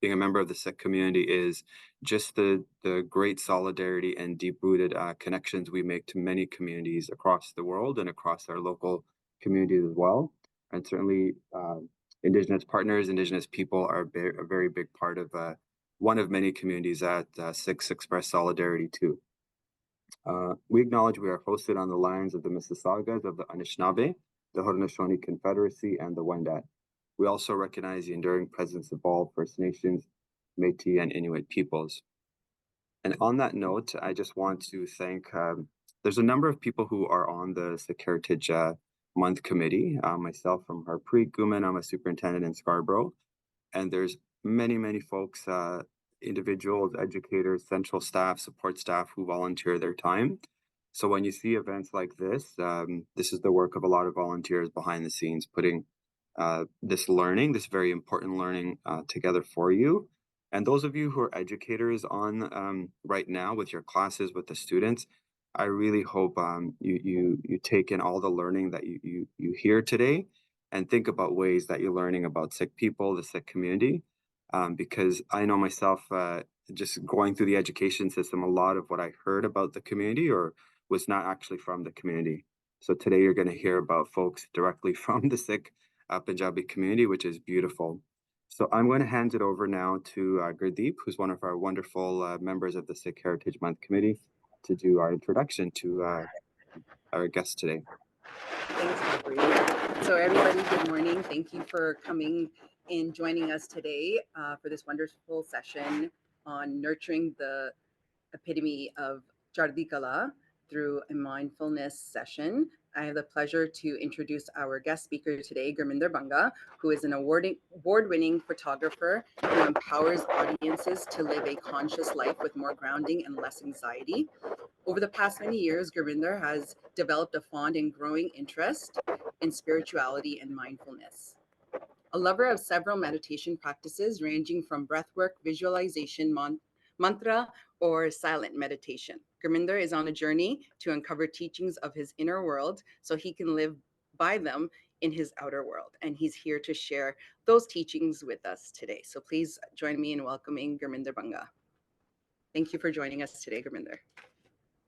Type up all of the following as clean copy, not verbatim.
being a member of the Sikh community is just the great solidarity and deep-rooted connections we make to many communities across the world and across our local communities as well. And certainly, Indigenous partners, Indigenous people are a very big part of one of many communities that Sikhs express solidarity to. We acknowledge we are hosted on the lands of the Mississaugas of the Anishinaabe, the Haudenosaunee Confederacy, and the Wendat. We also recognize the enduring presence of all First Nations, Métis, and Inuit peoples. And on that note, I just want to thank, there's a number of people who are on the Sikh Heritage Month Committee. Myself from Harpreet Guman, I'm a superintendent in Scarborough. And there's many folks, individuals, educators, central staff, support staff who volunteer their time. So when you see events like this is the work of a lot of volunteers behind the scenes, putting this very important learning together for you. And those of you who are educators on right now with your classes with the students, I really hope you take in all the learning that you hear today and think about ways that you're learning about Sikh people, the Sikh community, because I know myself, just going through the education system, a lot of what I heard about the community or was not actually from the community. So today you're going to hear about folks directly from the Sikh Punjabi community, which is beautiful. So I'm going to hand it over now to Gurdeep, who's one of our wonderful members of the Sikh Heritage Month Committee, to do our introduction to our guest today. Thanks, Harpreet. So everybody, good morning. Thank you for coming and joining us today for this wonderful session on nurturing the epitome of Chardi Kala through a mindfulness session. I have the pleasure to introduce our guest speaker today, Gurminder Banga, who is an award-winning photographer who empowers audiences to live a conscious life with more grounding and less anxiety. Over the past many years, Gurminder has developed a fond and growing interest in spirituality and mindfulness. A lover of several meditation practices ranging from breathwork, visualization, mantra, or silent meditation. Gurminder is on a journey to uncover teachings of his inner world so he can live by them in his outer world. And he's here to share those teachings with us today. So please join me in welcoming Gurminder Banga. Thank you for joining us today, Gurminder.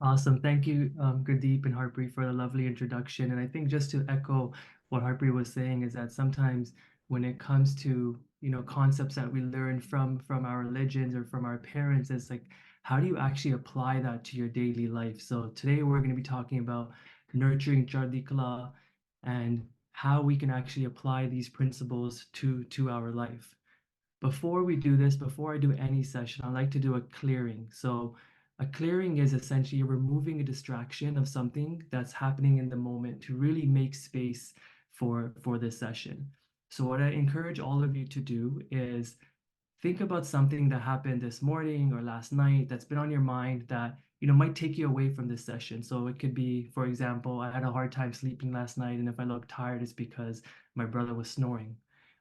Awesome. Thank you, Gurdeep and Harpreet, for the lovely introduction. And I think just to echo what Harpreet was saying is that sometimes when it comes to, concepts that we learn from our religions or from our parents, it's like, how do you actually apply that to your daily life? So today we're going to be talking about nurturing Chardi Kala and how we can actually apply these principles to our life. Before we do this, before I do any session, I like to do a clearing. So a clearing is essentially removing a distraction of something that's happening in the moment to really make space for this session. So what I encourage all of you to do is think about something that happened this morning or last night that's been on your mind that might take you away from this session. So it could be, for example, I had a hard time sleeping last night, and if I look tired, it's because my brother was snoring.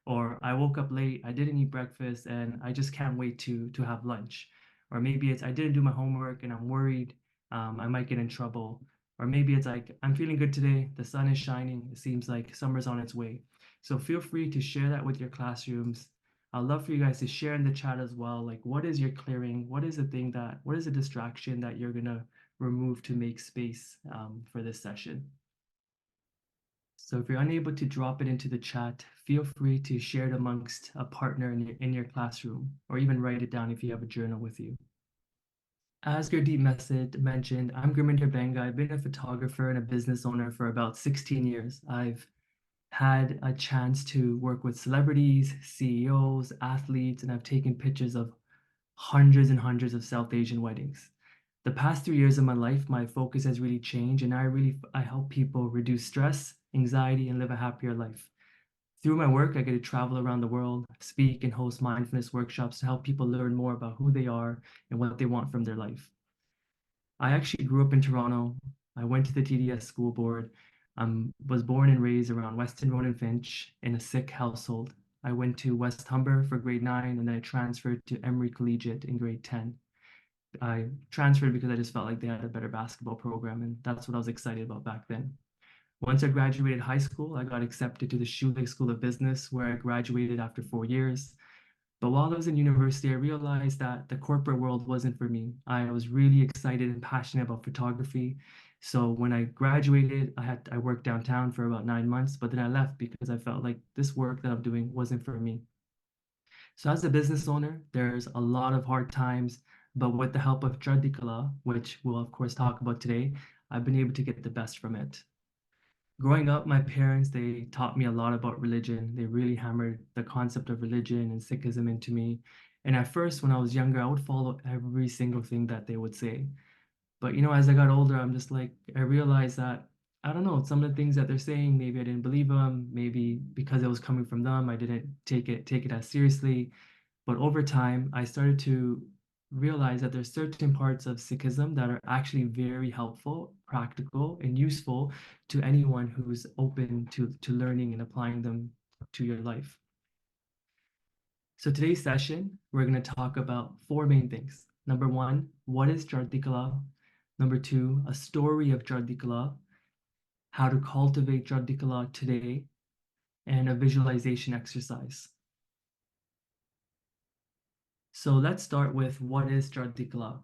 Or I woke up late, I didn't eat breakfast, and I just can't wait to have lunch. Or maybe it's I didn't do my homework and I'm worried I might get in trouble. Or maybe it's like I'm feeling good today, the sun is shining, it seems like summer's on its way. So feel free to share that with your classrooms. I'd love for you guys to share in the chat as well, like what is your clearing? What is the distraction that you're gonna remove to make space for this session? So if you're unable to drop it into the chat, feel free to share it amongst a partner in your classroom, or even write it down if you have a journal with you. As Gurdeep mentioned, I'm Gurminder Banga. I've been a photographer and a business owner for about 16 years. I've had a chance to work with celebrities, CEOs, athletes, and I've taken pictures of hundreds and hundreds of South Asian weddings. The past 3 years of my life, my focus has really changed, and I help people reduce stress, anxiety, and live a happier life. Through my work, I get to travel around the world, speak and host mindfulness workshops to help people learn more about who they are and what they want from their life. I actually grew up in Toronto. I went to the TDS school board, was born and raised around Weston Road and Finch in a Sikh household. I went to West Humber for grade 9, and then I transferred to Emory Collegiate in grade 10. I transferred because I just felt like they had a better basketball program, and that's what I was excited about back then. Once I graduated high school, I got accepted to the Shoelake School of Business, where I graduated after 4 years. But while I was in university, I realized that the corporate world wasn't for me. I was really excited and passionate about photography. So when I graduated, I worked downtown for about 9 months, but then I left because I felt like this work that I'm doing wasn't for me. So as a business owner, there's a lot of hard times, but with the help of Chardikala, which we'll of course talk about today, I've been able to get the best from it. Growing up, my parents, they taught me a lot about religion. They really hammered the concept of religion and Sikhism into me. And at first, when I was younger, I would follow every single thing that they would say. But as I got older, I'm just like, I realized that, I don't know, some of the things that they're saying, maybe I didn't believe them, maybe because it was coming from them, I didn't take it as seriously. But over time, I started to realize that there's certain parts of Sikhism that are actually very helpful, practical, and useful to anyone who's open to learning and applying them to your life. So today's session, we're going to talk about four main things. Number one, what is Chardikala? Number two, a story of Chardikala, how to cultivate Chardikala today, and a visualization exercise. So let's start with what is Chardikala.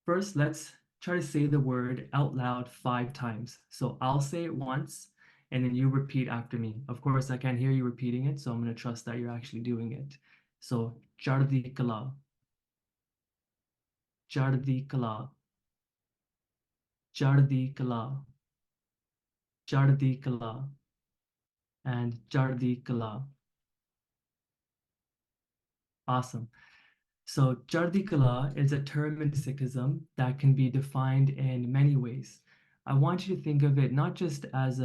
First, let's try to say the word out loud 5 times. So I'll say it once, and then you repeat after me. Of course, I can't hear you repeating it, so I'm going to trust that you're actually doing it. So, Chardi Kala, Chardi Kala, Chardi Kala, Chardi Kala, and Chardi Kala. Awesome. So, Chardi Kala is a term in Sikhism that can be defined in many ways. I want you to think of it not just as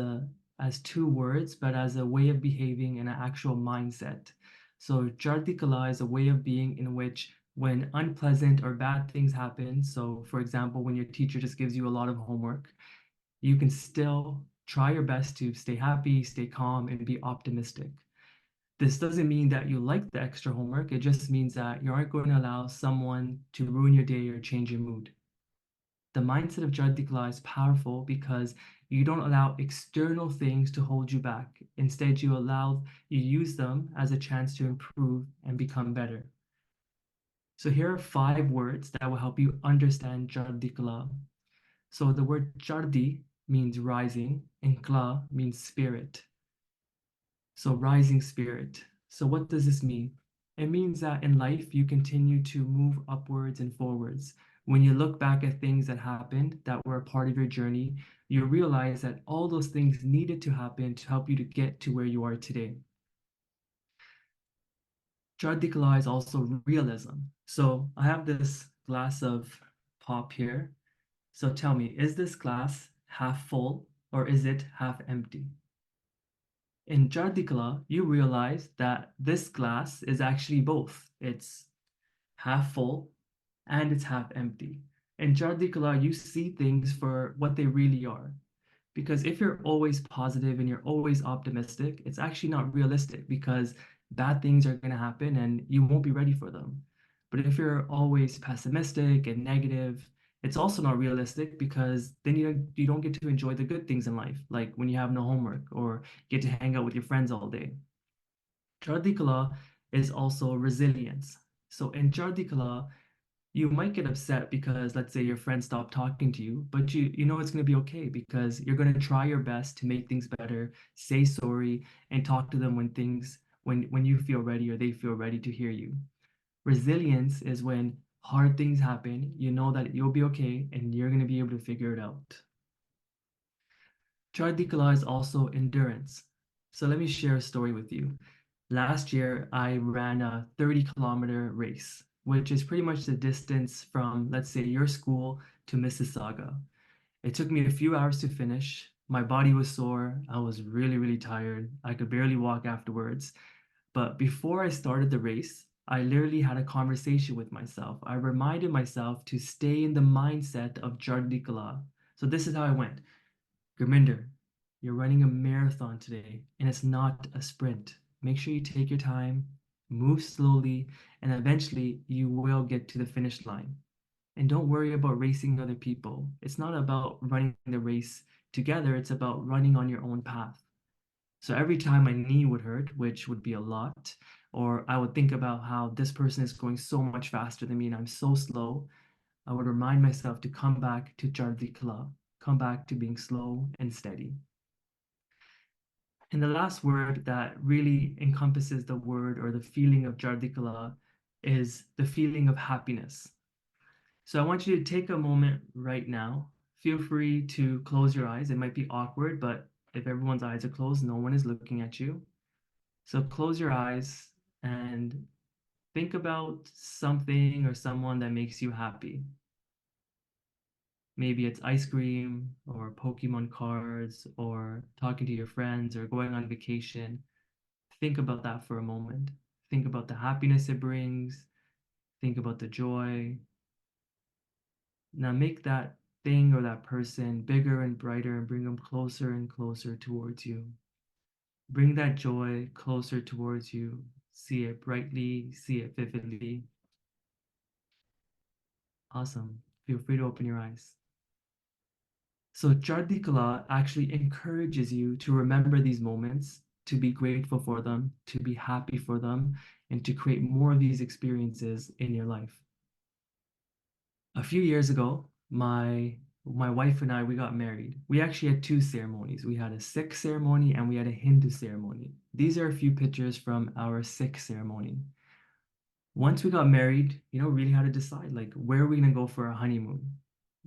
2 words, but as a way of behaving and an actual mindset. So, Chardi Kala is a way of being in which when unpleasant or bad things happen, so for example, when your teacher just gives you a lot of homework, you can still try your best to stay happy, stay calm, and be optimistic. This doesn't mean that you like the extra homework. It just means that you aren't going to allow someone to ruin your day or change your mood. The mindset of Jadikla is powerful because you don't allow external things to hold you back. Instead, you use them as a chance to improve and become better. So here are 5 words that will help you understand Jadikla. So the word Chardi means rising and Kla means spirit. So rising spirit. So what does this mean? It means that in life, you continue to move upwards and forwards. When you look back at things that happened that were a part of your journey, you realize that all those things needed to happen to help you to get to where you are today. Chardikala is also realism. So I have this glass of pop here. So tell me, is this glass half full or is it half empty? In Jardikala, you realize that this glass is actually both. It's half full and it's half empty. In Jardikala, you see things for what they really are. Because if you're always positive and you're always optimistic, it's actually not realistic because bad things are going to happen and you won't be ready for them. But if you're always pessimistic and negative, it's also not realistic because then you don't get to enjoy the good things in life, like when you have no homework or get to hang out with your friends all day. Chardikala is also resilience. So in Chardikala, you might get upset because let's say your friend stopped talking to you, but you know it's going to be okay because you're going to try your best to make things better, say sorry, and talk to them when you feel ready or they feel ready to hear you. Resilience is when hard things happen, you know that you'll be okay and you're going to be able to figure it out. Chardikala is also endurance. So let me share a story with you. Last year, I ran a 30-kilometer race, which is pretty much the distance from, let's say, your school to Mississauga. It took me a few hours to finish. My body was sore. I was really, really tired. I could barely walk afterwards. But before I started the race, I literally had a conversation with myself. I reminded myself to stay in the mindset of Jardikala. So this is how I went. Gurminder, you're running a marathon today, and it's not a sprint. Make sure you take your time, move slowly, and eventually you will get to the finish line. And don't worry about racing other people. It's not about running the race together, it's about running on your own path. So every time my knee would hurt, which would be a lot, or I would think about how this person is going so much faster than me and I'm so slow, I would remind myself to come back to Chardi Kala, come back to being slow and steady. And the last word that really encompasses the word or the feeling of Chardi Kala is the feeling of happiness. So I want you to take a moment right now. Feel free to close your eyes. It might be awkward, but if everyone's eyes are closed, no one is looking at you. So close your eyes and think about something or someone that makes you happy. Maybe it's ice cream or Pokemon cards or talking to your friends or going on vacation. Think about that for a moment. Think about the happiness it brings. Think about the joy. Now make that thing or that person bigger and brighter and bring them closer and closer towards you. Bring that joy closer towards you. See it brightly, see it vividly. Awesome. Feel free to open your eyes. So Chardi Kala actually encourages you to remember these moments, to be grateful for them, to be happy for them, and to create more of these experiences in your life. A few years ago, my wife and I we got married. We actually had two ceremonies. We had a Sikh ceremony and we had a Hindu ceremony. These are a few pictures from our Sikh ceremony. Once we got married, really had to decide like where are we gonna go for our honeymoon?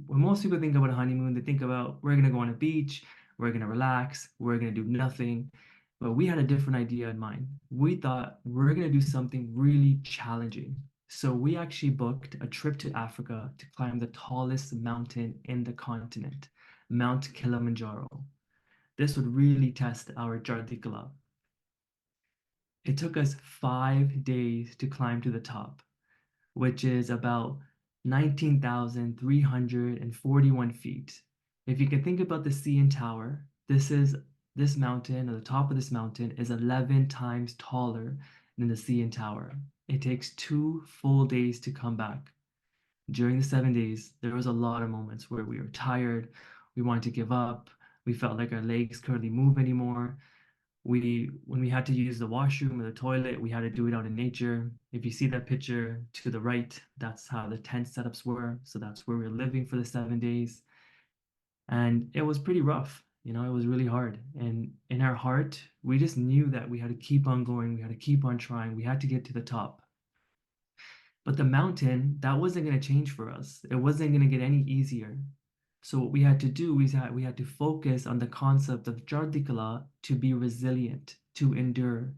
When most people think about a honeymoon, they think about we're gonna go on a beach, we're gonna relax, we're gonna do nothing. But we had a different idea in mind. We thought we're gonna do something really challenging. So we actually booked a trip to Africa to climb the tallest mountain in the continent, Mount Kilimanjaro. This would really test our Jardikala. It took us 5 days to climb to the top, which is about 19,341 feet. If you can think about the CN Tower, this mountain, or the top of this mountain, is 11 times taller than the CN Tower. It takes 2 full days to come back. During the 7 days, there was a lot of moments where we were tired, we wanted to give up, we felt like our legs couldn't move anymore. When we had to use the washroom or the toilet, we had to do it out in nature. If you see that picture to the right, that's how the tent setups were. So that's where we were living for the 7 days. And it was pretty rough. It was really hard. And in our heart, we just knew that we had to keep on going. We had to keep on trying. We had to get to the top. But the mountain, that wasn't going to change for us. It wasn't going to get any easier. So what we had to do is that we had to focus on the concept of Jardikala to be resilient, to endure.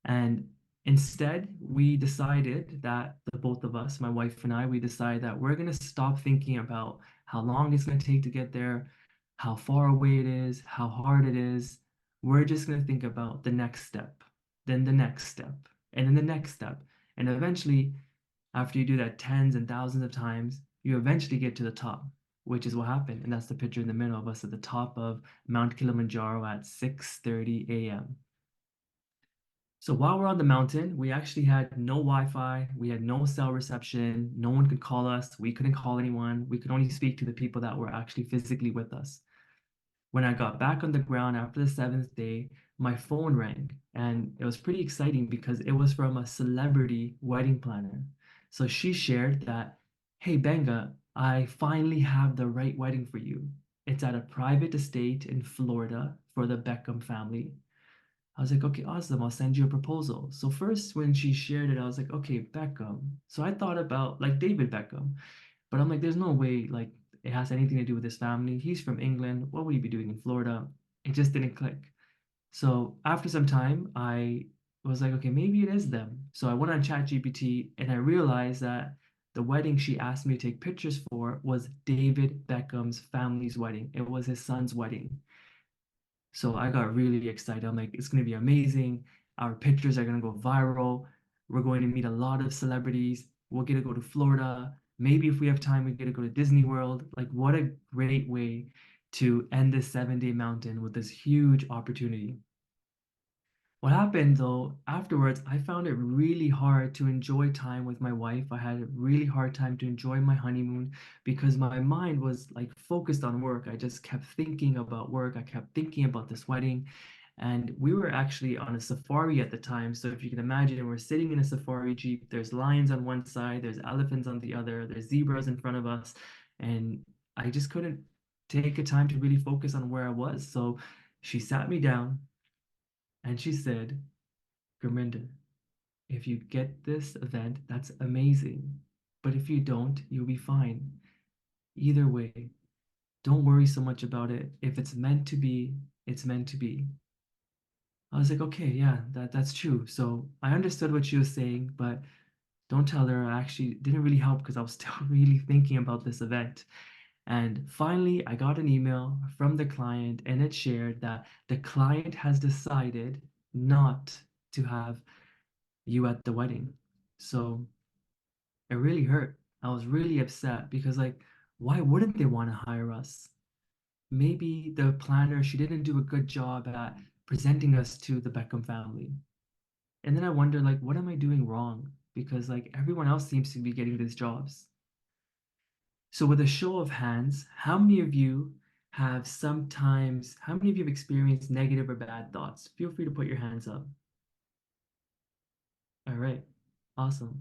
And instead, we decided that the both of us, my wife and I, we decided that we're going to stop thinking about how long it's going to take to get there, how far away it is, how hard it is. We're just going to think about the next step, then the next step, and then the next step. And eventually, after you do that tens and thousands of times, you eventually get to the top, which is what happened. And that's the picture in the middle of us at the top of Mount Kilimanjaro at 6:30 a.m. So while we're on the mountain, we actually had no Wi-Fi, we had no cell reception, no one could call us, we couldn't call anyone, we could only speak to the people that were actually physically with us. When I got back on the ground after the seventh day, my phone rang, and it was pretty exciting because it was from a celebrity wedding planner. So she shared that, hey, Benga, I finally have the right wedding for you. It's at a private estate in Florida for the Beckham family. I was like, okay, awesome. I'll send you a proposal. So first, when she shared it, I was like, okay, Beckham. So I thought about like David Beckham, but I'm like, there's no way like it has anything to do with his family. He's from England. What would he be doing in Florida? It just didn't click. So after some time, I was like, okay, maybe it is them. So I went on ChatGPT and I realized that the wedding she asked me to take pictures for was David Beckham's family's wedding. It was his son's wedding. So I got really excited. I'm like, it's going to be amazing. Our pictures are going to go viral. We're going to meet a lot of celebrities. We'll get to go to Florida. Maybe if we have time, we get to go to Disney World. Like, what a great way to end this 7 day mountain with this huge opportunity. What happened though, afterwards, I found it really hard to enjoy time with my wife. I had a really hard time to enjoy my honeymoon because my mind was like focused on work. I just kept thinking about work. I kept thinking about this wedding. And we were actually on a safari at the time. So if you can imagine, we're sitting in a safari jeep. There's lions on one side, there's elephants on the other, there's zebras in front of us. And I just couldn't take a time to really focus on where I was. So she sat me down and she said, Gurminder, if you get this event, that's amazing. But if you don't, you'll be fine. Either way, don't worry so much about it. If it's meant to be, it's meant to be. I was like, okay, yeah, that's true. So I understood what she was saying, but don't tell her. I actually didn't really help because I was still really thinking about this event. And finally, I got an email from the client, and it shared that the client has decided not to have you at the wedding. So it really hurt. I was really upset because, like, why wouldn't they want to hire us? Maybe the planner, she didn't do a good job at presenting us to the Beckham family. And then I wonder, like, what am I doing wrong? Because, like, everyone else seems to be getting these jobs. So, with a show of hands, how many of you how many of you have experienced negative or bad thoughts? Feel free to put your hands up. All right. Awesome.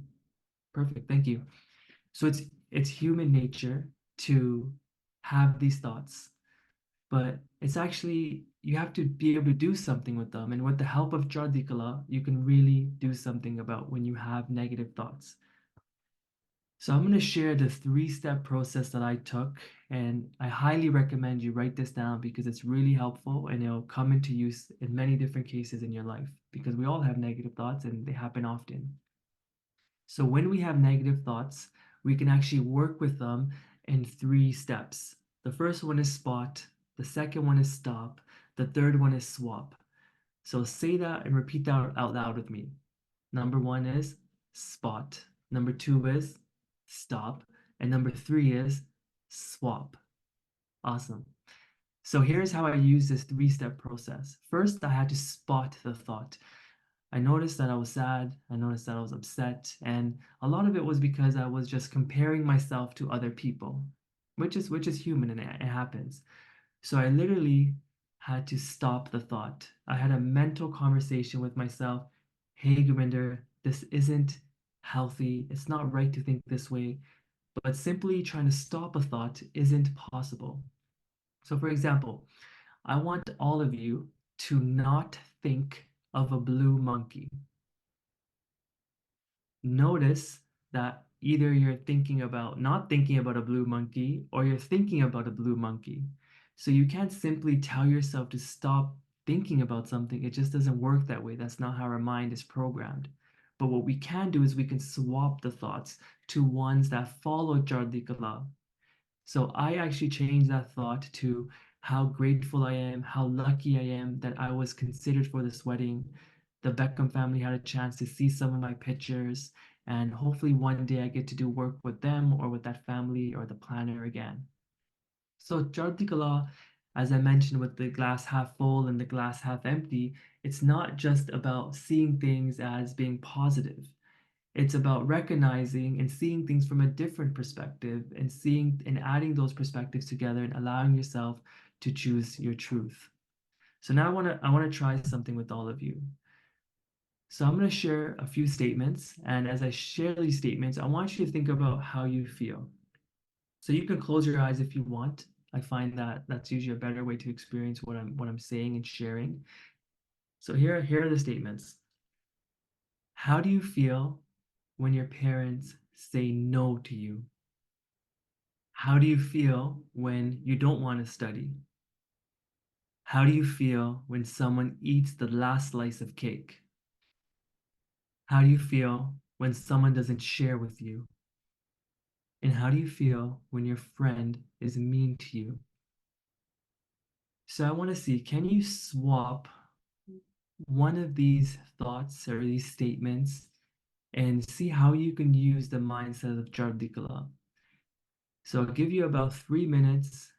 Perfect. Thank you. So it's human nature to have these thoughts, but it's actually you have to be able to do something with them. And with the help of Jardikala, you can really do something about when you have negative thoughts. So I'm going to share the three-step process that I took, and I highly recommend you write this down because it's really helpful and it'll come into use in many different cases in your life because we all have negative thoughts and they happen often. So when we have negative thoughts, we can actually work with them in three steps. The first one is spot, the second one is stop, the third one is swap. So say that and repeat that out loud with me. Number one is spot, number two is stop, and number three is swap. Awesome. So here's how I use this three-step process. First, I had to spot the thought. I noticed that I was sad, I noticed that I was upset, and a lot of it was because I was just comparing myself to other people, which is human and it happens. So I literally had to stop the thought. I had a mental conversation with myself. Hey, Gurminder, this isn't healthy. It's not right to think this way. But simply trying to stop a thought isn't possible. So, for example, I want all of you to not think of a blue monkey. Notice that either you're thinking about not thinking about a blue monkey or you're thinking about a blue monkey. So you can't simply tell yourself to stop thinking about something. It just doesn't work that way. That's not how our mind is programmed. But what we can do is we can swap the thoughts to ones that follow Jardikala. So I actually changed that thought to how grateful I am, how lucky I am that I was considered for this wedding. The Beckham family had a chance to see some of my pictures, and hopefully one day I get to do work with them or with that family or the planner again. So Chartikala, as I mentioned with the glass half full and the glass half empty, it's not just about seeing things as being positive. It's about recognizing and seeing things from a different perspective and seeing and adding those perspectives together and allowing yourself to choose your truth. So now I want to try something with all of you. So I'm going to share a few statements, and as I share these statements, I want you to think about how you feel. So you can close your eyes if you want. I find that that's usually a better way to experience what I'm saying and sharing. So here are the statements. How do you feel when your parents say no to you? How do you feel when you don't want to study? How do you feel when someone eats the last slice of cake? How do you feel when someone doesn't share with you? And how do you feel when your friend is mean to you? So I want to see, can you swap one of these thoughts or these statements and see how you can use the mindset of Jardikala? So I'll give you about 3 minutes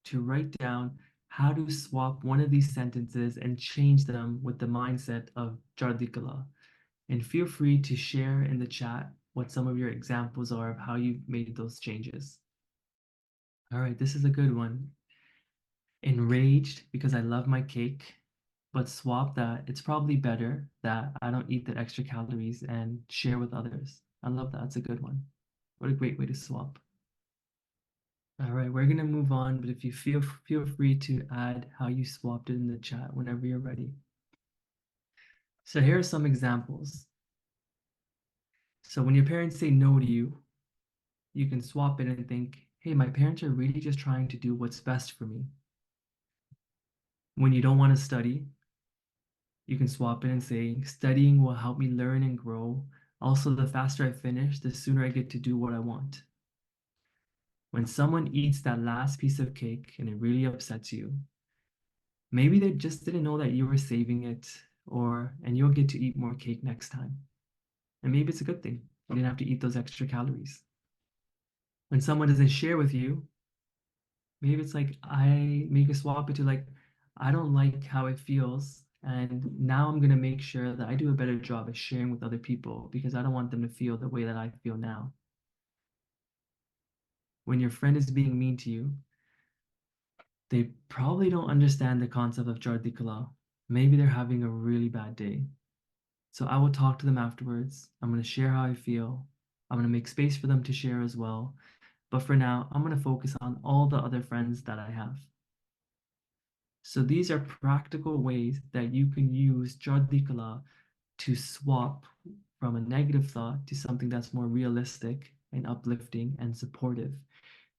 to write down how to swap one of these sentences and change them with the mindset of Jardikala. And feel free to share in the chat what some of your examples are of how you've made those changes. All right, this is a good one. Enraged because I love my cake, but swap that. It's probably better that I don't eat the extra calories and share with others. I love that. That's a good one. What a great way to swap. All right, we're gonna move on, but if you feel free to add how you swapped it in the chat whenever you're ready. So here are some examples. So when your parents say no to you, you can swap it and think, hey, my parents are really just trying to do what's best for me. When you don't want to study, you can swap it and say, studying will help me learn and grow. Also, the faster I finish, the sooner I get to do what I want. When someone eats that last piece of cake and it really upsets you, maybe they just didn't know that you were saving it, and you'll get to eat more cake next time. And maybe it's a good thing. You didn't have to eat those extra calories. When someone doesn't share with you, maybe it's like I make a swap it to like, I don't like how it feels. And now I'm gonna make sure that I do a better job at sharing with other people because I don't want them to feel the way that I feel now. When your friend is being mean to you, they probably don't understand the concept of Jardi Kala. Maybe they're having a really bad day. So I will talk to them afterwards. I'm going to share how I feel. I'm going to make space for them to share as well. But for now, I'm going to focus on all the other friends that I have. So these are practical ways that you can use Jardikala to swap from a negative thought to something that's more realistic and uplifting and supportive.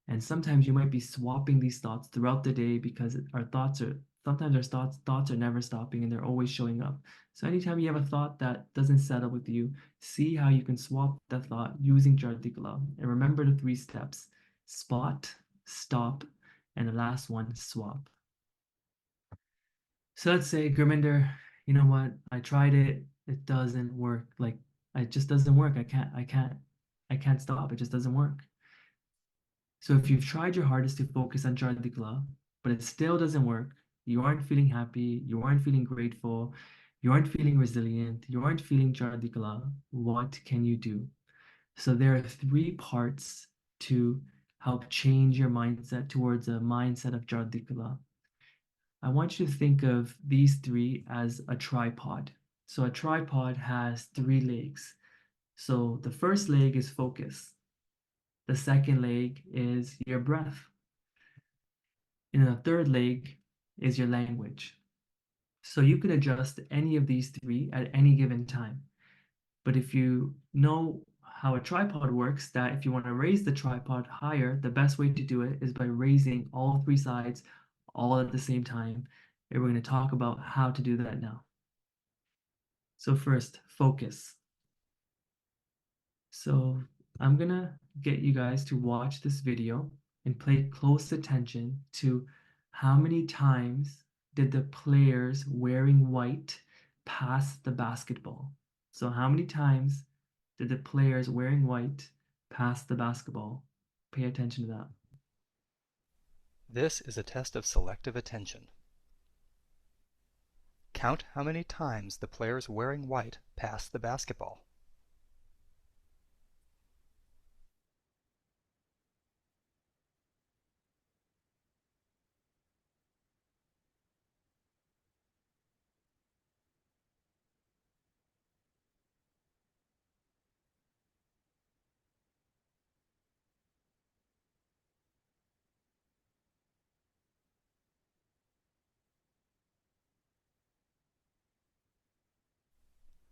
And sometimes you might be swapping these thoughts throughout the day because our thoughts are sometimes our thoughts are never stopping and they're always showing up. So anytime you have a thought that doesn't settle with you, see how you can swap that thought using Jardikala. And remember the 3 steps: spot, stop, and the last one, swap. So let's say, Gurminder, you know what? I tried it. It doesn't work. Like, it just doesn't work. I can't stop. It just doesn't work. So if you've tried your hardest to focus on Jardikla, but it still doesn't work, you aren't feeling happy, you aren't feeling grateful, you aren't feeling resilient, you aren't feeling Jardikla, what can you do? So there are 3 parts to help change your mindset towards a mindset of Jardikla. I want you to think of these 3 as a tripod. So a tripod has 3 legs. So the first leg is focus. The second leg is your breath. And the third leg is your language. So you can adjust any of these 3 at any given time. But if you know how a tripod works, that if you want to raise the tripod higher, the best way to do it is by raising all 3 sides all at the same time. And we're going to talk about how to do that now. So first, focus. So I'm gonna get you guys to watch this video and pay close attention to how many times did the players wearing white pass the basketball. So how many times did the players wearing white pass the basketball? Pay attention to that. This is a test of selective attention. Count how many times the players wearing white pass the basketball.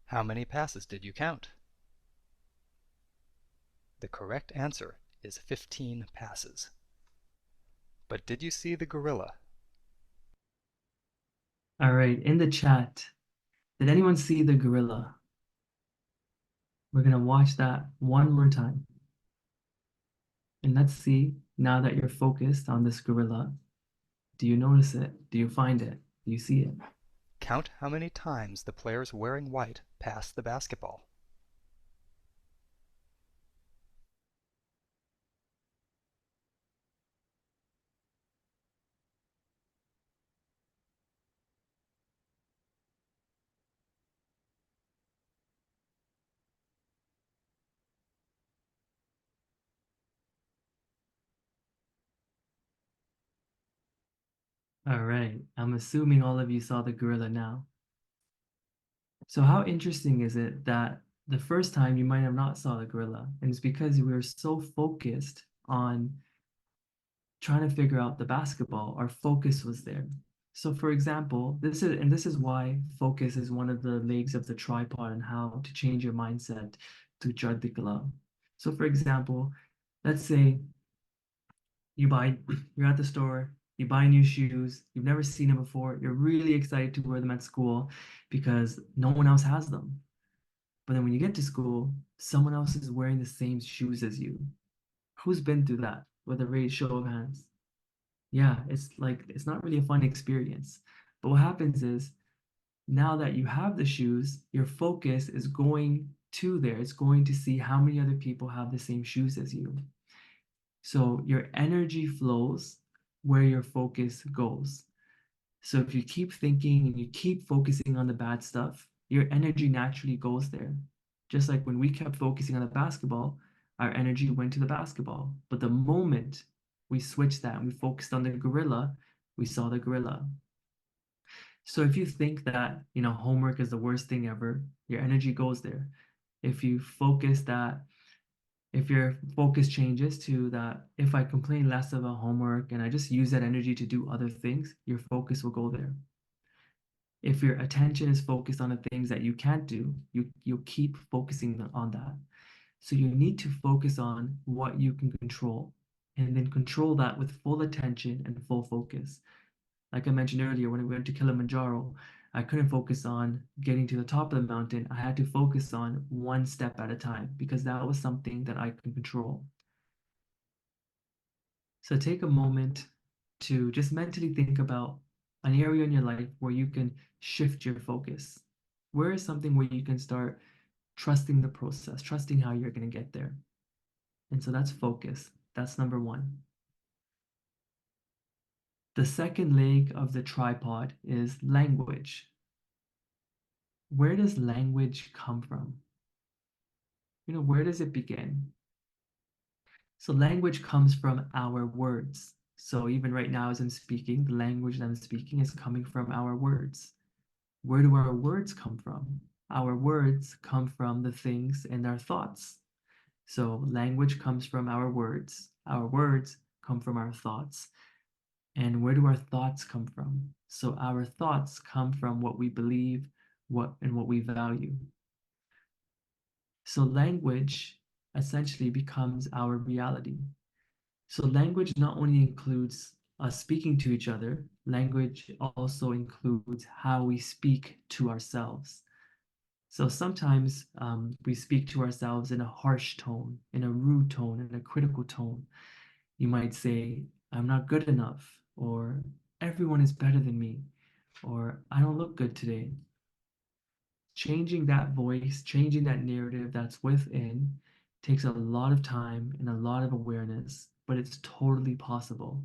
How many passes did you count? The correct answer is 15 passes. But did you see the gorilla? All right, in the chat, did anyone see the gorilla? We're gonna watch that one more time. And let's see, now that you're focused on this gorilla, do you notice it? Do you find it? Do you see it? Count how many times the players wearing white pass the basketball. All right. I'm assuming all of you saw the gorilla now. So how interesting is it that the first time you might have not saw the gorilla, and it's because we were so focused on trying to figure out the basketball, our focus was there. So for example, this is why focus is one of the legs of the tripod and how to change your mindset to Jardikala. So for example, let's say you buy you're at the store, you buy new shoes, you've never seen them before, you're really excited to wear them at school because no one else has them. But then when you get to school, someone else is wearing the same shoes as you. Who's been through that? With a raised show of hands. Yeah, it's like it's not really a fun experience. But what happens is now that you have the shoes, your focus is going to there. It's going to see how many other people have the same shoes as you. So your energy flows where your focus goes. So if you keep thinking and you keep focusing on the bad stuff, your energy naturally goes there. Just like when we kept focusing on the basketball, our energy went to the basketball. But the moment we switched that and we focused on the gorilla, we saw the gorilla. So if you think that, homework is the worst thing ever, your energy goes there. If your focus changes to that, if I complain less about homework and I just use that energy to do other things, your focus will go there. If your attention is focused on the things that you can't do, you'll keep focusing on that. So you need to focus on what you can control and then control that with full attention and full focus. Like I mentioned earlier, when we went to Kilimanjaro, I couldn't focus on getting to the top of the mountain. I had to focus on one step at a time because that was something that I could control. So take a moment to just mentally think about an area in your life where you can shift your focus. Where is something where you can start trusting the process, trusting how you're going to get there? And so that's focus. That's number one. The second leg of the tripod is language. Where does language come from? Where does it begin? So language comes from our words. So even right now as I'm speaking, the language that I'm speaking is coming from our words. Where do our words come from? Our words come from the things in our thoughts. So language comes from our words. Our words come from our thoughts. And where do our thoughts come from? So our thoughts come from what we believe, what we value. So language essentially becomes our reality. So language not only includes us speaking to each other, language also includes how we speak to ourselves. So sometimes we speak to ourselves in a harsh tone, in a rude tone, in a critical tone. You might say, I'm not good enough, or everyone is better than me, or I don't look good today. Changing that voice, changing that narrative that's within takes a lot of time and a lot of awareness, but it's totally possible.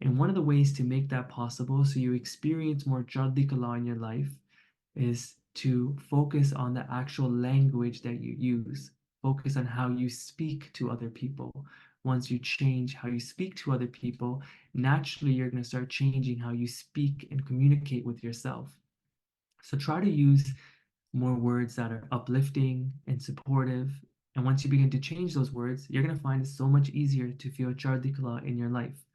And one of the ways to make that possible so you experience more Jaddi Kala in your life is to focus on the actual language that you use. Focus on how you speak to other people. Once you change how you speak to other people, naturally you're going to start changing how you speak and communicate with yourself. So try to use more words that are uplifting and supportive. And once you begin to change those words, you're going to find it so much easier to feel Chardi Kala in your life.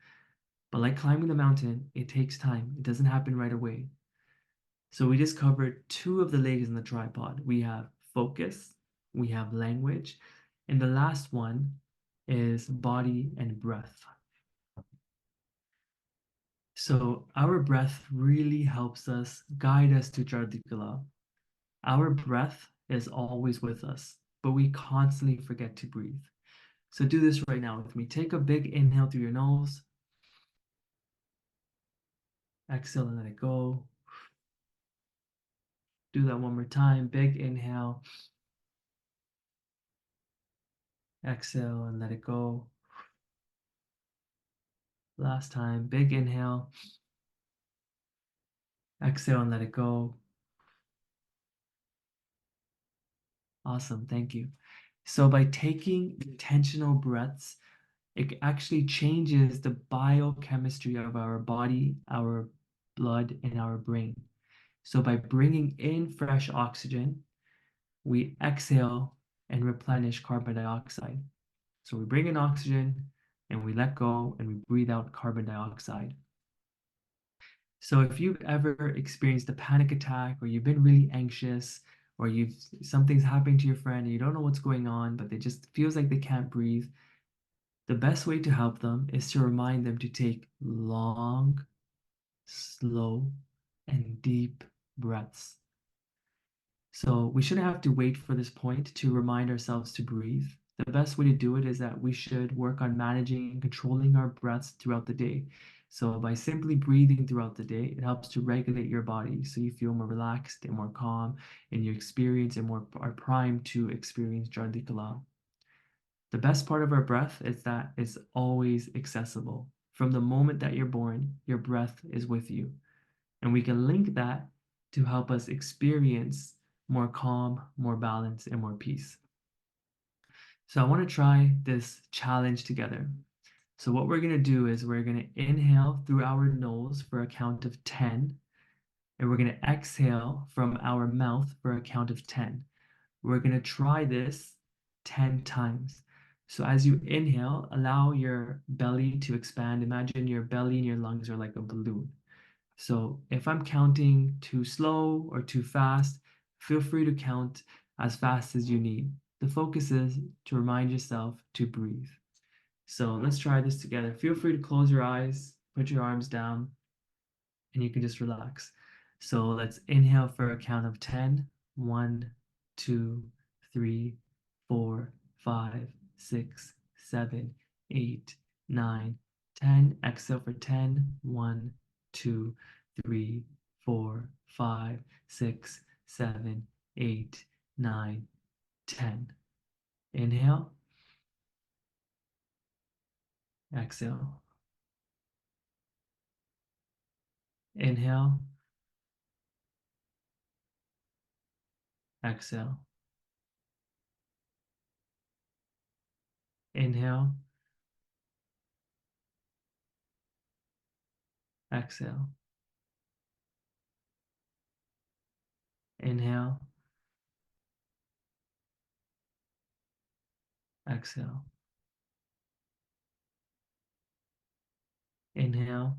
But like climbing the mountain, it takes time. It doesn't happen right away. So we just covered two of the legs in the tripod. We have focus, we have language, and the last one is body and breath. So our breath really helps us guide us to Jardikala. Our breath is always with us, but we constantly forget to breathe. So do this right now with me. Take a big inhale through your nose. Exhale and let it go. Do that one more time. Big inhale. Exhale and let it go. Last time. Big inhale. Exhale and let it go. Awesome. Thank you. So by taking intentional breaths, It actually changes the biochemistry of our body, our blood, and our brain. So by bringing in fresh oxygen, we exhale and replenish carbon dioxide. So we bring in oxygen and we let go and we breathe out carbon dioxide. So if you've ever experienced a panic attack, or you've been really anxious, or something's happening to your friend and you don't know what's going on, but they just feels like they can't breathe, the best way to help them is to remind them to take long, slow, and deep breaths. So we shouldn't have to wait for this point to remind ourselves to breathe. The best way to do it is that we should work on managing and controlling our breaths throughout the day. So by simply breathing throughout the day, it helps to regulate your body so you feel more relaxed and more calm, and you experience and more are primed to experience Jardi Kala. The best part of our breath is that it's always accessible. From the moment that you're born, your breath is with you. And we can link that to help us experience more calm, more balance, and more peace. So I want to try this challenge together. So what we're going to do is we're going to inhale through our nose for a count of 10, and we're going to exhale from our mouth for a count of 10. We're going to try this 10 times. So as you inhale, allow your belly to expand. Imagine your belly and your lungs are like a balloon. So if I'm counting too slow or too fast, feel free to count as fast as you need. The focus is to remind yourself to breathe. So let's try this together. Feel free to close your eyes, put your arms down, and you can just relax. So let's inhale for a count of 10. 1, 2, 3, 4, 5, 6, 7, 8, 9, 10. Exhale for 10. 1, 2, 3, 4, 5, 6, 7, 8, 9, 10. Inhale. Exhale. Inhale. Exhale. Inhale. Exhale. Inhale. Exhale. Inhale.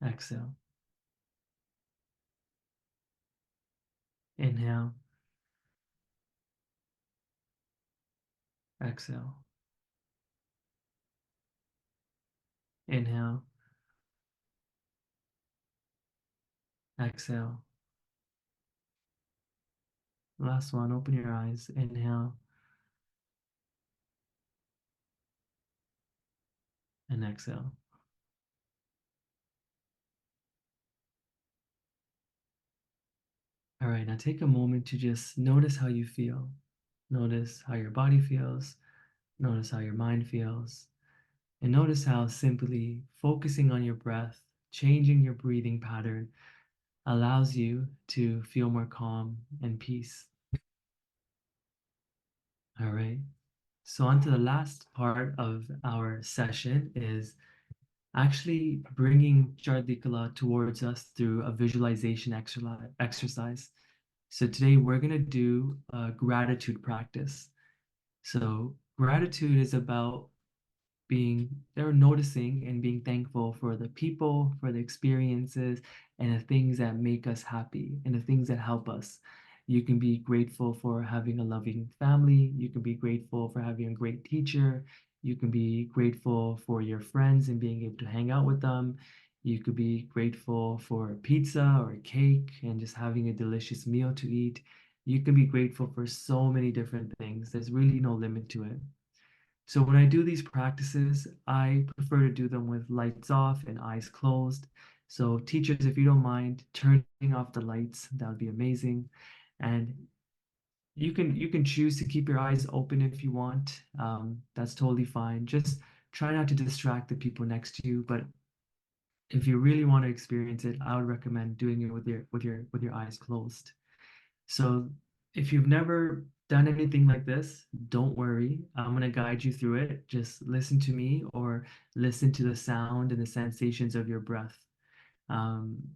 Exhale. Inhale. Exhale. Inhale. Exhale. Last one. Open your eyes. Inhale and exhale. All right, now take a moment to just notice how you feel. Notice how your body feels. Notice how your mind feels. And notice how simply focusing on your breath, changing your breathing pattern, allows you to feel more calm and peace. All right. So on to the last part of our session is actually bringing Chardikala towards us through a visualization exercise. So today we're going to do a gratitude practice. So gratitude is about noticing and being thankful for the people, for the experiences, and the things that make us happy and the things that help us. You can be grateful for having a loving family. You can be grateful for having a great teacher. You can be grateful for your friends and being able to hang out with them. You could be grateful for pizza or cake and just having a delicious meal to eat. You can be grateful for so many different things. There's really no limit to it. So when I do these practices, I prefer to do them with lights off and eyes closed. So teachers, if you don't mind turning off the lights, that would be amazing. And you can choose to keep your eyes open if you want. That's totally fine. Just try not to distract the people next to you. But if you really want to experience it, I would recommend doing it with your eyes closed. So if you've never done anything like this, don't worry. I'm going to guide you through it. Just listen to me or listen to the sound and the sensations of your breath.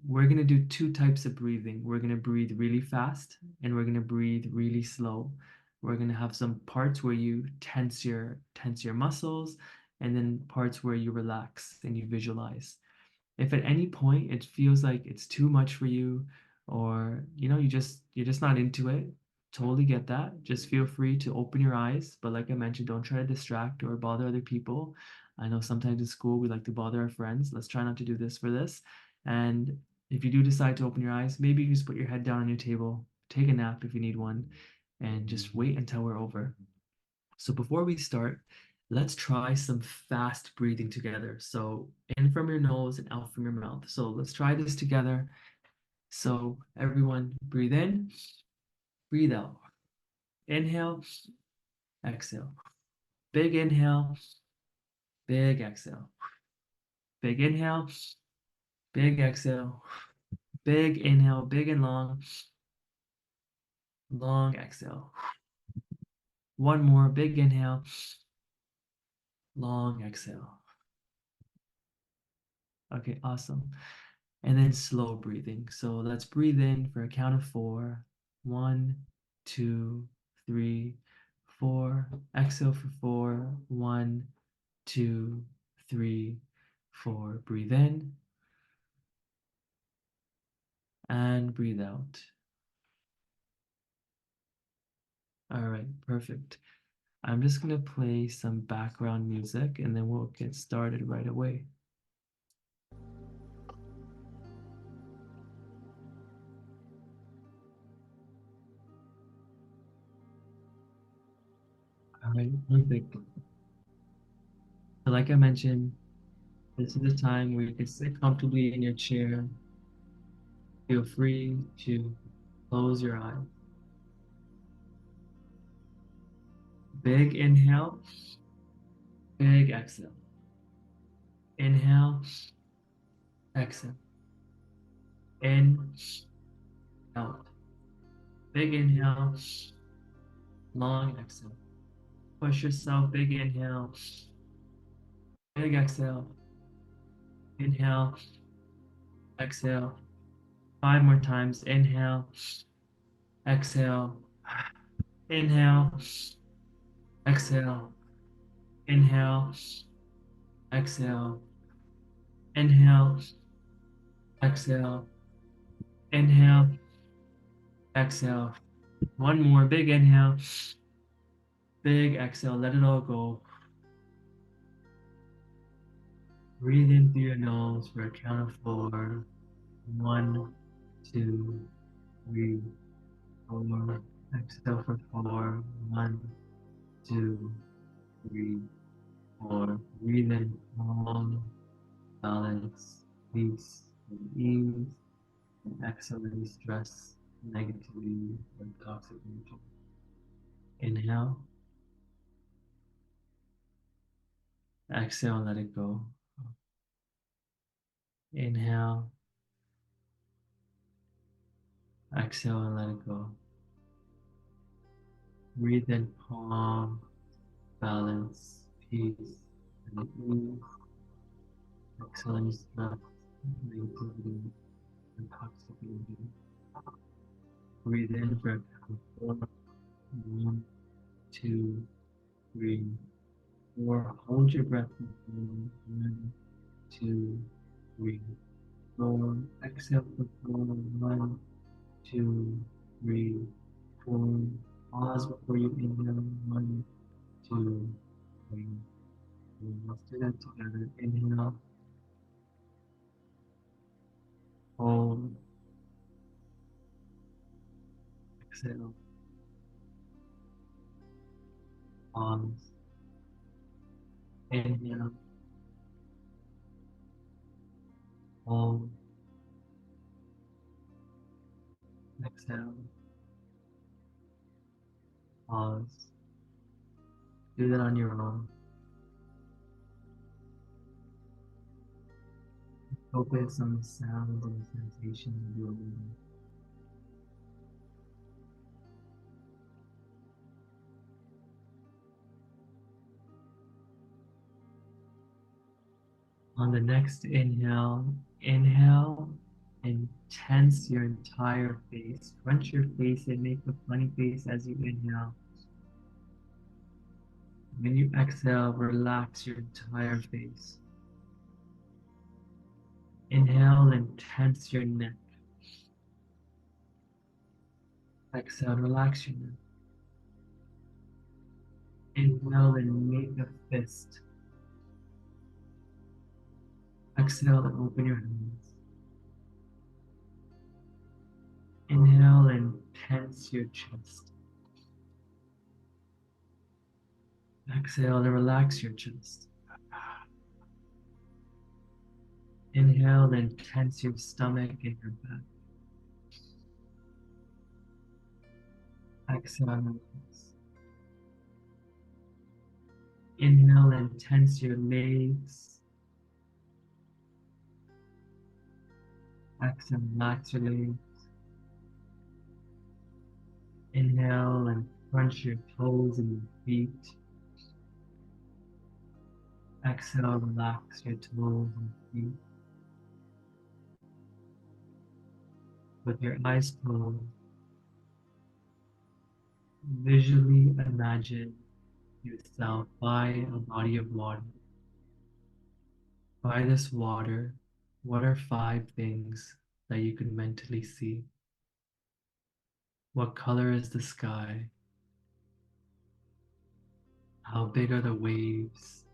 We're going to do two types of breathing. We're going to breathe really fast and we're going to breathe really slow. We're going to have some parts where you tense your muscles and then parts where you relax and you visualize. If at any point it feels like it's too much for you or you're just not into it, totally get that. Just feel free to open your eyes, but like I mentioned, don't try to distract or bother other people. I know sometimes in school we like to bother our friends. Let's try not to do this for this. And if you do decide to open your eyes, maybe you just put your head down on your table, take a nap if you need one, and just wait until we're over. So before we start, let's try some fast breathing together. So in from your nose and out from your mouth. So let's try this together. So everyone breathe in, breathe out. Inhale, exhale. Big inhale, big exhale. Big inhale, big exhale. Big inhale, big and long. Long exhale. One more big inhale, long exhale. Okay, awesome. And then slow breathing. So let's breathe in for a count of 4. 1, 2, 3, 4. Exhale for 4. 1, 2, 3, 4. Breathe in and breathe out. All right, perfect. I'm just going to play some background music and then we'll get started right away. All right, perfect. So like I mentioned, this is the time where you can sit comfortably in your chair. Feel free to close your eyes. Big inhale, big exhale. Inhale, exhale. In, out. Big inhale, long exhale. Push yourself, big inhale, big exhale. Inhale, exhale. 5 more times. Inhale, exhale. Inhale, exhale. Inhale, exhale. Inhale, exhale. Inhale, exhale. One more big inhale, big exhale. Let it all go. Breathe in through your nose for a count of 4. 1, 2, 3, 4. Exhale for 4. 1, 2, 3, 4. Breathe in calm, balance, peace, and ease. And exhale any stress, negativity, or toxic energy. Inhale. Exhale and let it go. Inhale. Exhale and let it go. Breathe in calm, balance, peace, and ease. Exhale any stress, negativity, and toxic energy. Breathe in for a count of 4. 1, 2, 3, 4. Hold your breath for 4. 1, 2, 3, 4. Exhale for 4. 1, 2, 3, 4. Pause before you inhale. 1, 2, 3, 4. Let's do that together. Inhale, hold, exhale, pause. Inhale, hold, exhale, pause. Do that on your own. Focus on the sounds and the sensations of your breathing. On the next inhale, inhale and tense your entire face. Crunch your face and make a funny face as you inhale. When you exhale, relax your entire face. Inhale and tense your neck. Exhale, relax your neck. Inhale and make a fist. Exhale and open your hands. Inhale and tense your chest. Exhale and relax your chest. Inhale and tense your stomach and your back. Exhale and relax. Inhale and tense your legs. Exhale and relax your legs. Inhale and crunch your toes and your feet. Exhale, relax your toes and feet. With your eyes closed, visually imagine yourself by a body of water. By this water, what are 5 things that you can mentally see? What color is the sky? How big are the waves?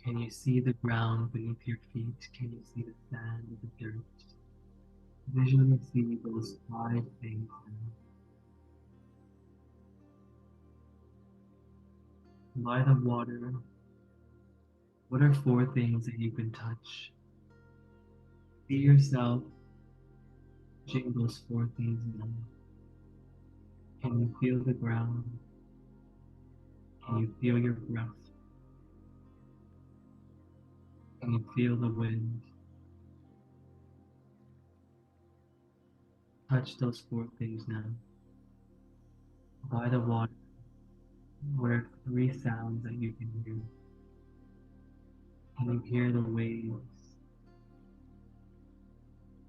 Can you see the ground beneath your feet? Can you see the sand and the dirt? Visually see those 5 things now. By the water, what are 4 things that you can touch? See yourself touching those 4 things now. Can you feel the ground? Can you feel your breath? Can you feel the wind? Touch those 4 things now. By the water, what are 3 sounds that you can hear? Can you hear the waves?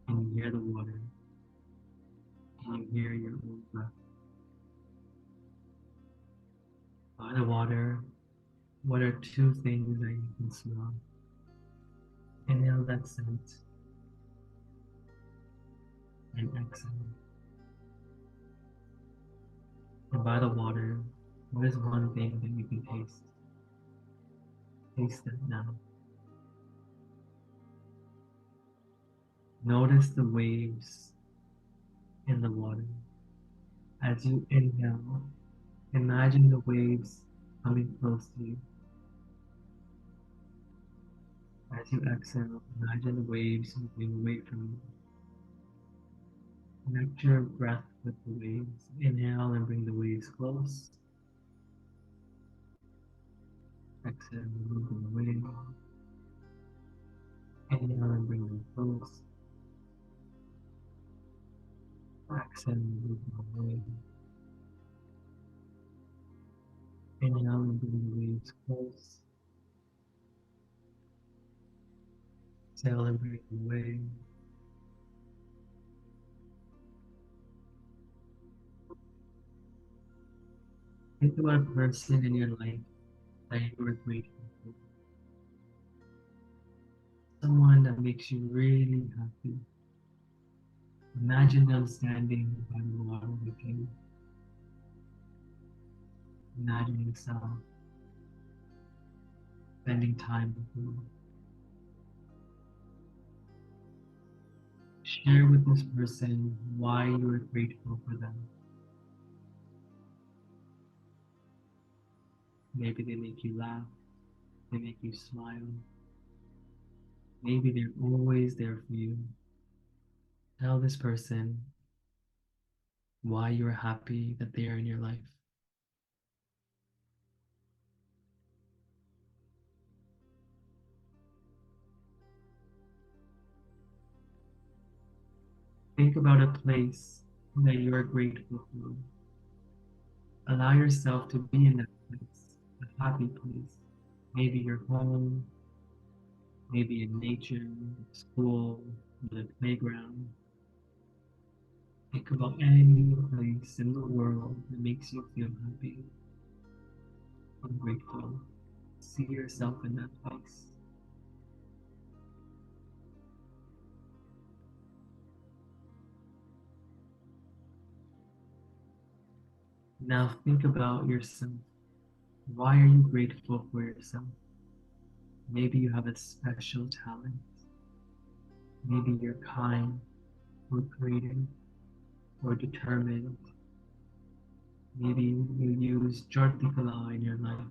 Can you hear the water? Can you hear your own breath? By the water, what are 2 things that you can smell? Inhale that scent and exhale. And by the water, what is 1 thing that you can taste? Taste it now. Notice the waves in the water. As you inhale, imagine the waves coming close to you. As you exhale, imagine the waves moving away from you. Connect your breath with the waves. Inhale and bring the waves close. Exhale and move them away. Inhale and bring them close. Exhale and move them away. Inhale and bring the waves close. Exhale and bring them away. Think about a person in your life that you are grateful for. Someone that makes you really happy. Imagine them standing by the water with you. Imagine yourself spending time with them. Share with this person why you are grateful for them. Maybe they make you laugh, they make you smile. Maybe they're always there for you. Tell this person why you are happy that they are in your life. Think about a place that you are grateful for. Allow yourself to be in that place, a happy place. Maybe your home, maybe in nature, school, the playground. Think about any place in the world that makes you feel happy and grateful. See yourself in that place. Now think about yourself. Why are you grateful for yourself? Maybe you have a special talent. Maybe you're kind or creative or determined. Maybe you use Jartikala in your life.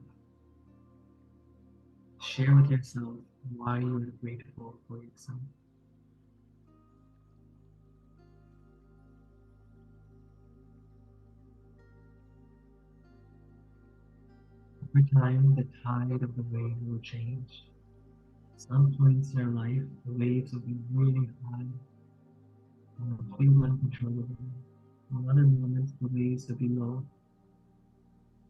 Share with yourself why you are grateful for yourself. Over time, the tide of the wave will change. Some points in our life, the waves will be really high and will feel uncontrollable. In other moments, the waves will be low.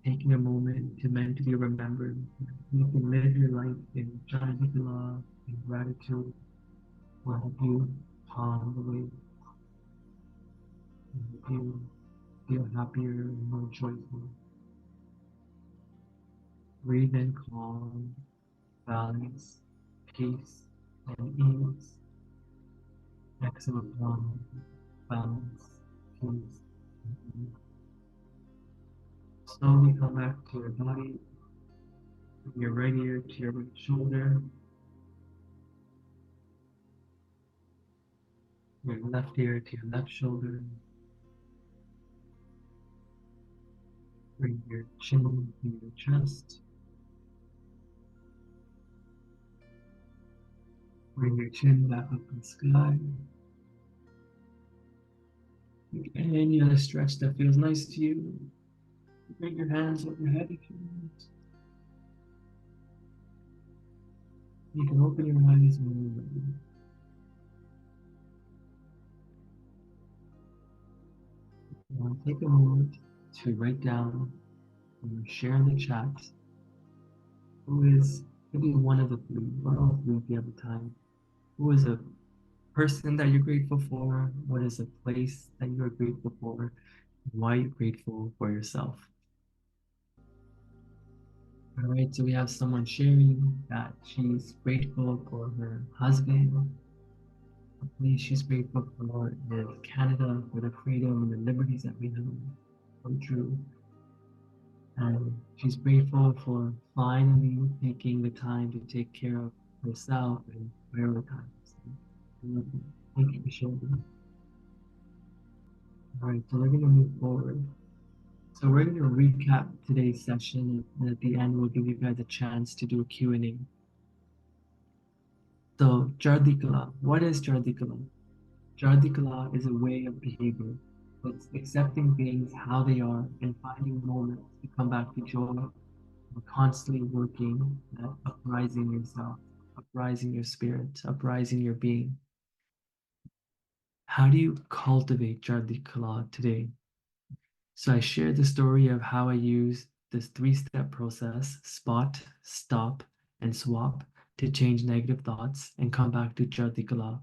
Taking a moment to mentally remember that you can live your life in Jainikala, in gratitude, will help you calm the waves and help you feel happier and more joyful. Breathe in calm, balance, peace, and ease. Exhale calm, balance, peace, and ease. Slowly come back to your body, from your right ear to your right shoulder, your left ear to your left shoulder. Bring your chin to your chest. Bring your chin back up in the sky. Any other stretch that feels nice to you. Bring your hands over your head if you want. You can open your eyes when you're ready. Now take a moment to write down or share in the chat who is maybe one of the three, or all three if you have the time. Who is a person that you're grateful for? What is a place that you're grateful for? Why you're grateful for yourself? All right, so we have someone sharing that she's grateful for her husband. A place she's grateful for is Canada, for the freedom and the liberties that we have. So true. And she's grateful for finally taking the time to take care of herself and prioritize. Thank you for sharing. All right, so we're going to move forward. So we're going to recap today's session, and at the end, we'll give you guys a chance to do a Q&A. So Jardikala, what is Jardikala? Jardikala is a way of behavior. It's accepting things how they are and finding moments to come back to joy. We're constantly working at uprising yourself, uprising your spirit, uprising your being. How do you cultivate Jardikala today? So I shared the story of how I use this 3-step process: spot, stop, and swap, to change negative thoughts and come back to Jardikala.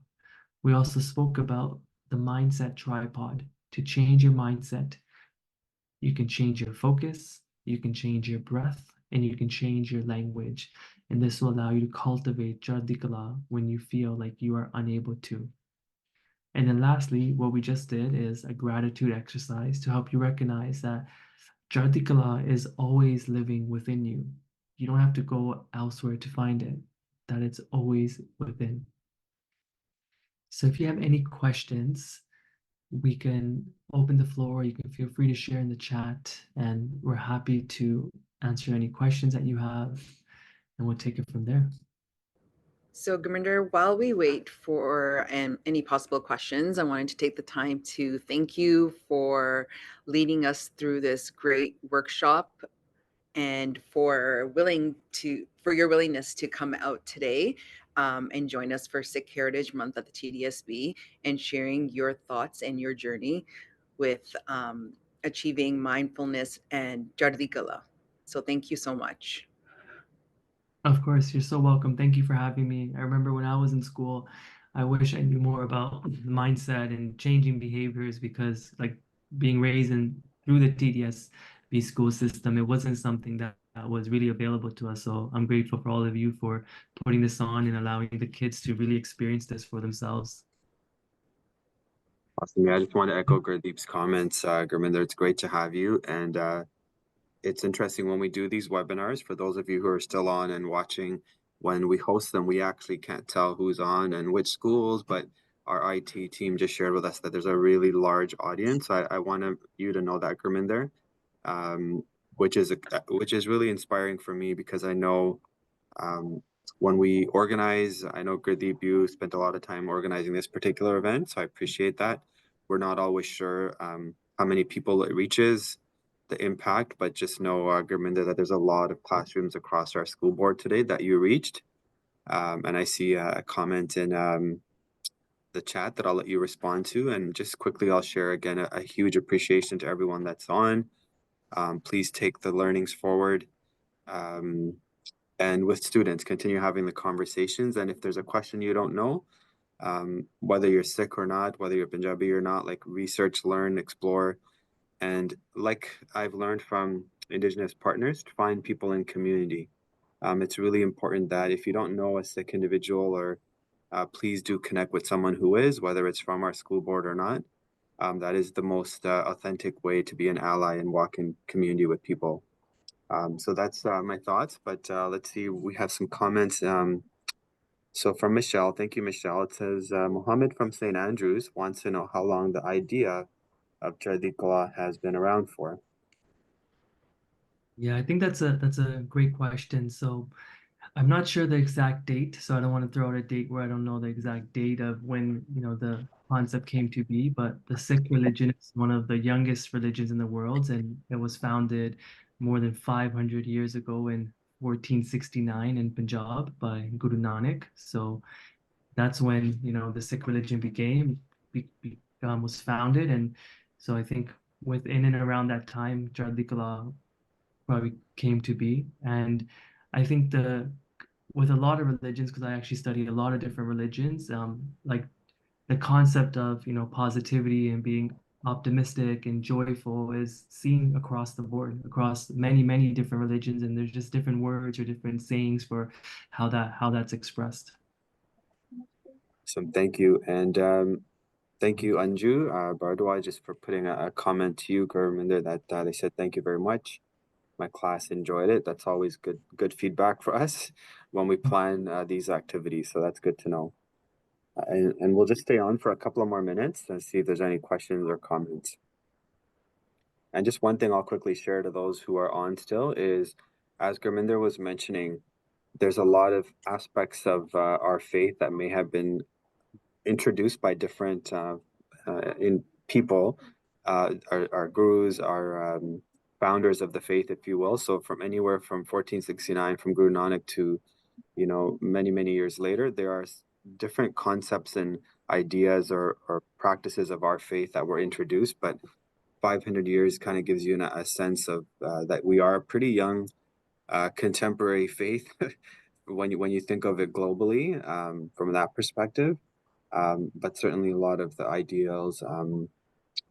We also spoke about the mindset tripod. To change your mindset, you can change your focus, you can change your breath, and you can change your language. And this will allow you to cultivate Jardikala when you feel like you are unable to. And then lastly, what we just did is a gratitude exercise to help you recognize that Jardikala is always living within you. You don't have to go elsewhere to find it, that it's always within. So if you have any questions, we can open the floor. You can feel free to share in the chat, and we're happy to answer any questions that you have, and we'll take it from there. So, Gurminder, while we wait for any possible questions, I wanted to take the time to thank you for leading us through this great workshop and for your willingness to come out today and join us for Sikh Heritage Month at the TDSB and sharing your thoughts and your journey with achieving mindfulness and Jardikala. So thank you so much. Of course, you're so welcome. Thank you for having me. I remember when I was in school, I wish I knew more about mindset and changing behaviors because, like, being raised in through the TDSB school system, it wasn't something that was really available to us. So I'm grateful for all of you for putting this on and allowing the kids to really experience this for themselves. Awesome. Yeah, I just want to echo Gurdeep's comments. Gurminder, it's great to have you. And it's interesting when we do these webinars, for those of you who are still on and watching, when we host them, we actually can't tell who's on and which schools, but our IT team just shared with us that there's a really large audience. I want you to know that, Gurminder, um, which is really inspiring for me because I know um, when we organize, I know Gurdeep, you spent a lot of time organizing this particular event, so I appreciate that. We're not always sure how many people it reaches, the impact, but just know, Gurminder, that there's a lot of classrooms across our school board today that you reached. And I see a comment in the chat that I'll let you respond to. And just quickly, I'll share again a huge appreciation to everyone that's on. Please take the learnings forward. Um, and with students, continue having the conversations. And if there's a question you don't know, whether you're Sikh or not, whether you're Punjabi or not, like research, learn, explore. And like I've learned from Indigenous partners, to find people in community. It's really important that if you don't know a Sikh individual, or please do connect with someone who is, whether it's from our school board or not. That is the most authentic way to be an ally and walk in community with people. So that's my thoughts, but let's see, we have some comments. So from Michelle, thank you, Michelle. It says, Mohammed from St. Andrews wants to know how long the idea of Chardikala has been around for. Yeah, I think that's a great question. So I'm not sure the exact date, so I don't want to throw out a date where I don't know the exact date of when, the concept came to be, but the Sikh religion is one of the youngest religions in the world, and it was founded more than 500 years ago in 1469 in Punjab by Guru Nanak. So that's when, the Sikh religion was founded. And so I think within and around that time, Chardikala probably came to be. And I think with a lot of religions, because I actually study a lot of different religions, like the concept of positivity and being optimistic and joyful is seen across the board, across many different religions, and there's just different words or different sayings for how that's expressed. So thank you. And thank you, Anju Bardwaj, just for putting a comment to you, Gurminder, that they said thank you very much. My class enjoyed it. That's always good feedback for us when we plan these activities. So that's good to know. And we'll just stay on for a couple of more minutes and see if there's any questions or comments. And just one thing I'll quickly share to those who are on still is, as Gurminder was mentioning, there's a lot of aspects of our faith that may have been introduced by different in people, our gurus, our founders of the faith, if you will. So from anywhere from 1469, from Guru Nanak to many years later, there are different concepts and ideas or practices of our faith that were introduced, but 500 years kind of gives you a sense of that we are a pretty young contemporary faith when you think of it globally, from that perspective. But certainly a lot of the ideals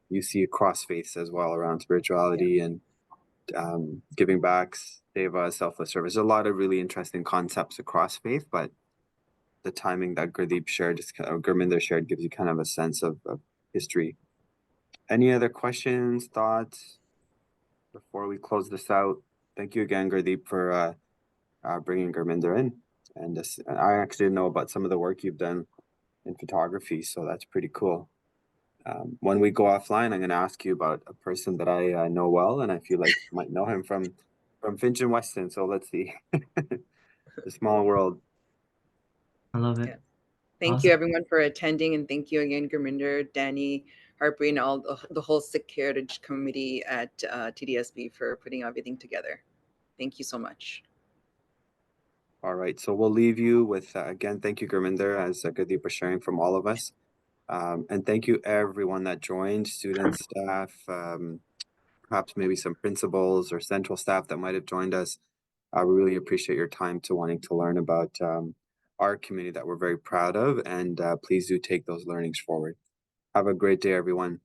you see across faiths as well, around spirituality and giving back, seva, selfless service. There's a lot of really interesting concepts across faith, but the timing that Gurdeep shared, Gurminder shared, gives you kind of a sense of history. Any other questions, thoughts before we close this out? Thank you again, Gurdeep, for bringing Gurminder in. And I actually didn't know about some of the work you've done in photography, so that's pretty cool. When we go offline, I'm going to ask you about a person that I know well, and I feel like you might know him from Finch and Weston. So let's see, the small world. I love it. Yeah. Thank you Awesome. everyone for attending, and thank you again, Gurminder, Danny, Harpreet, and all the whole Sikh Heritage Committee at TDSB for putting everything together. Thank you so much. All right, so we'll leave you with again, thank you, Gurminder, as Gurdeep was sharing from all of us, and thank you everyone that joined, students, staff, perhaps maybe some principals or central staff that might have joined us. We really appreciate your time to wanting to learn about our community that we're very proud of, and please do take those learnings forward. Have a great day, everyone.